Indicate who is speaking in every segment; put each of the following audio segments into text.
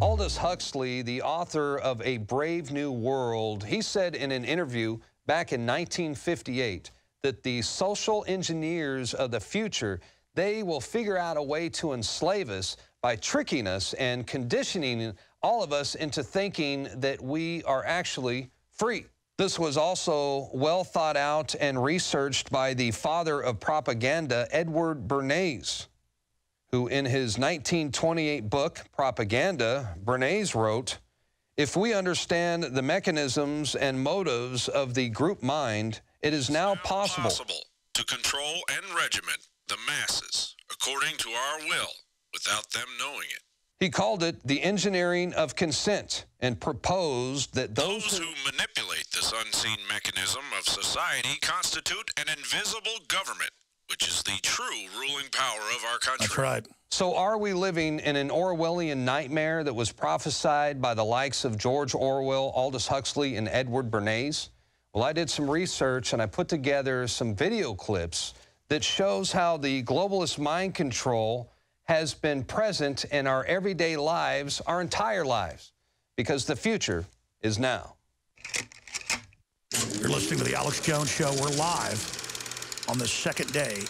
Speaker 1: Aldous Huxley, the author of A Brave New World, he said in an interview back in 1958 that the social engineers of the future, they will figure out a way to enslave us by tricking us and conditioning all of us into thinking that we are actually free. This was also well thought out and researched by the father of propaganda, Edward Bernays, who in his 1928 book, Propaganda, Bernays wrote, "If we understand the mechanisms and motives of the group mind, it is now possible
Speaker 2: to control and regiment the masses according to our will without them knowing it."
Speaker 1: He called it the engineering of consent and proposed that those
Speaker 2: who manipulate this unseen mechanism of society constitute an invisible government, which is the true ruling power of our country.
Speaker 3: That's right.
Speaker 1: So are we living in an Orwellian nightmare that was prophesied by the likes of George Orwell, Aldous Huxley, and Edward Bernays? Well, I did some research and I put together some video clips that shows how the globalist mind control has been present in our everyday lives, our entire lives, because the future is now.
Speaker 3: You're listening to The Alex Jones Show. We're live on the second day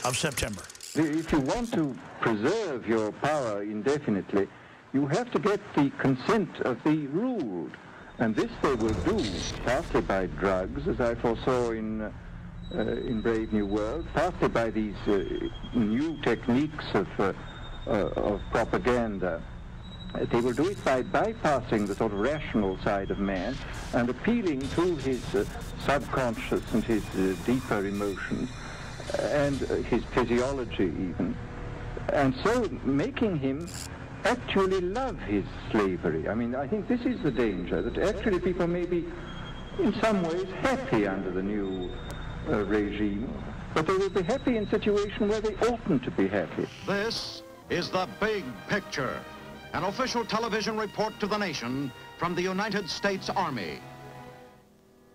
Speaker 3: of September.
Speaker 4: If you want to preserve your power indefinitely, you have to get the consent of the ruled. And this they will do partly by drugs, as I foresaw in Brave New World, partly by these new techniques of propaganda. They will do it by bypassing the sort of rational side of man and appealing to his subconscious and his deeper emotions and his physiology even, and so making him actually love his slavery. I mean, I think this is the danger, that actually people may be in some ways happy under the new regime, but they will be happy in a situation where they oughtn't to be happy.
Speaker 5: This is The Big Picture, an official television report to the nation from the United States Army.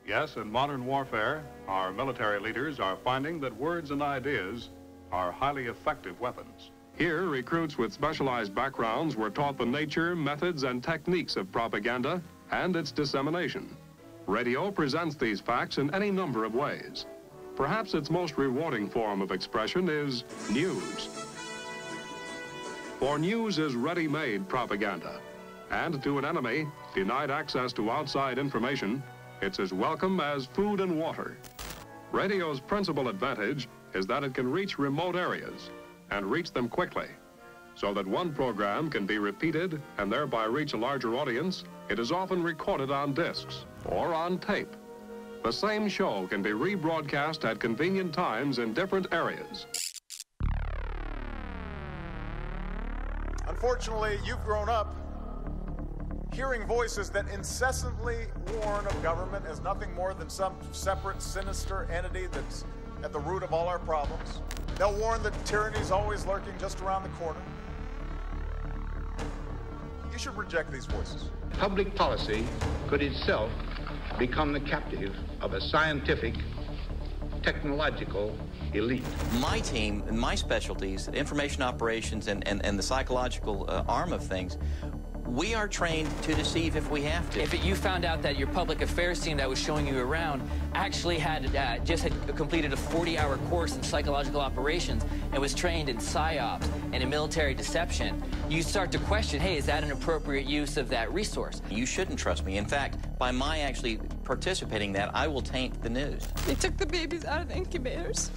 Speaker 6: Yes, in modern warfare, our military leaders are finding that words and ideas are highly effective weapons. Here, recruits with specialized backgrounds were taught the nature, methods, and techniques of propaganda and its dissemination. Radio presents these facts in any number of ways. Perhaps its most rewarding form of expression is news. For news is ready-made propaganda, and to an enemy denied access to outside information, it's as welcome as food and water. Radio's principal advantage is that it can reach remote areas and reach them quickly. So that one program can be repeated and thereby reach a larger audience, it is often recorded on discs or on tape. The same show can be rebroadcast at convenient times in different areas.
Speaker 7: Unfortunately, you've grown up hearing voices that incessantly warn of government as nothing more than some separate, sinister entity that's at the root of all our problems. They'll warn that tyranny is always lurking just around the corner. You should reject these voices.
Speaker 8: Public policy could itself become the captive of a scientific, technological elite.
Speaker 9: My team and my specialties, information operations and the psychological arm of things, we are trained to deceive if we have to.
Speaker 10: If you found out that your public affairs team that was showing you around actually had just completed a 40-hour course in psychological operations and was trained in psyops and in military deception, you start to question, hey, is that an appropriate use of that resource?
Speaker 9: You shouldn't trust me. In fact, by my actually participating in that, I will taint the news.
Speaker 11: They took the babies out of the incubators.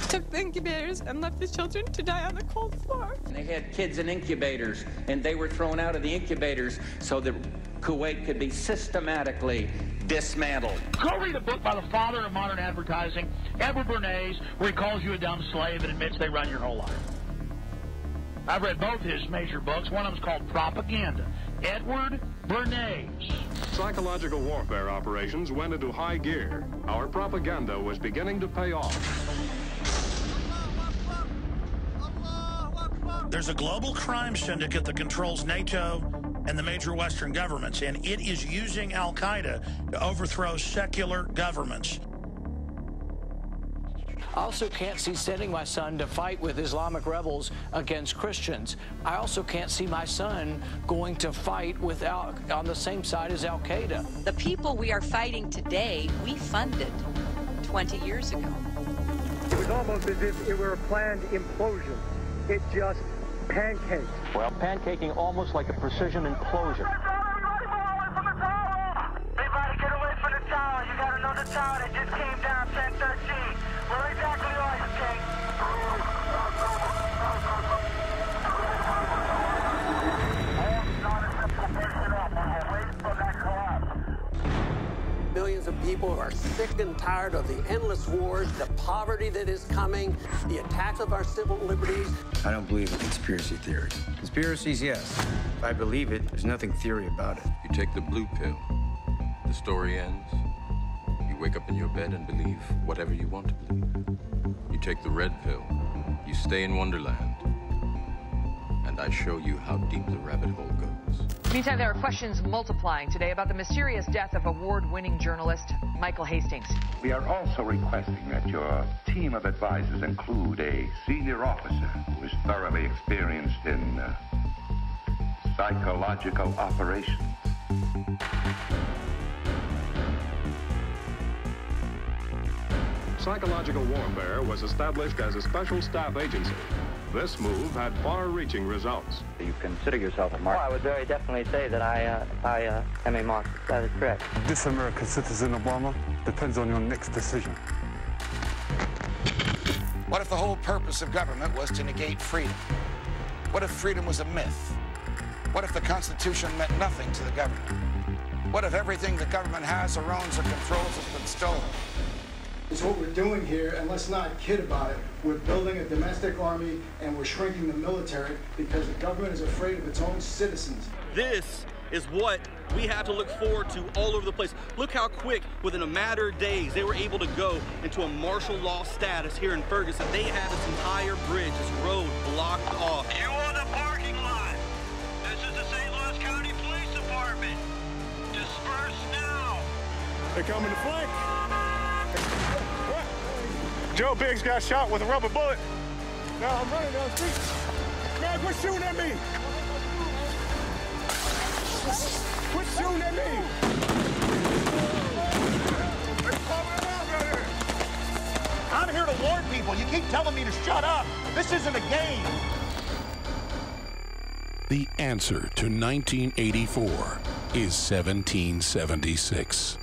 Speaker 11: Took the incubators and left the children to die on the cold floor.
Speaker 12: They had kids in incubators, and they were thrown out of the incubators so that Kuwait could be systematically dismantled.
Speaker 13: Go read a book by the father of modern advertising, Edward Bernays, where he calls you a dumb slave and admits they run your whole life. I've read both his major books. One of them's called Propaganda. Edward Bernays.
Speaker 6: Psychological warfare operations went into high gear. Our propaganda was beginning to pay off.
Speaker 3: There's a global crime syndicate that controls NATO and the major Western governments, and it is using Al-Qaeda to overthrow secular governments.
Speaker 14: I also can't see sending my son to fight with Islamic rebels against Christians. I also can't see my son going to fight on the same side as Al-Qaeda.
Speaker 15: The people we are fighting today, we funded 20 years ago.
Speaker 16: It was almost as if it were a planned implosion. It just pancaked.
Speaker 17: Well, pancaking almost like a precision implosion.
Speaker 18: Everybody get away from the tower. You gotta know the tower that just came down 1013. Where exactly are you, King?
Speaker 19: Millions of people are sick and tired of the endless wars, the poverty that is coming, the attacks of our civil liberties.
Speaker 20: I don't believe in conspiracy theories. Conspiracies, yes. If I believe it, there's nothing theory about it.
Speaker 21: You take the blue pill, the story ends. You wake up in your bed and believe whatever you want to believe. You take the red pill, you stay in Wonderland, and I show you how deep the rabbit hole goes.
Speaker 22: Meantime, there are questions multiplying today about the mysterious death of award-winning journalist Michael Hastings.
Speaker 8: We are also requesting that your team of advisors include a senior officer who is thoroughly experienced in psychological operations.
Speaker 6: Psychological warfare was established as a special staff agency. This move had far-reaching results.
Speaker 23: You consider yourself a Marxist?
Speaker 24: Well, I would very definitely say that I am a Marxist. That is correct.
Speaker 25: This American citizen, Obama, depends on your next decision.
Speaker 26: What if the whole purpose of government was to negate freedom? What if freedom was a myth? What if the Constitution meant nothing to the government? What if everything the government has or owns or controls has been stolen?
Speaker 27: It's what we're doing here, and let's not kid about it. We're building a domestic army, and we're shrinking the military because the government is afraid of its own citizens.
Speaker 28: This is what we have to look forward to all over the place. Look how quick, within a matter of days, they were able to go into a martial law status here in Ferguson. They have this entire bridge, this road blocked off.
Speaker 18: You on the parking lot. This is the St. Louis County Police Department. Disperse now.
Speaker 29: They're coming to flank. Joe Biggs got shot with a rubber bullet. Now I'm running down the street. Man, quit shooting at me! Quit shooting at me!
Speaker 3: I'm here to warn people. You keep telling me to shut up. This isn't a game.
Speaker 30: The answer to 1984 is 1776.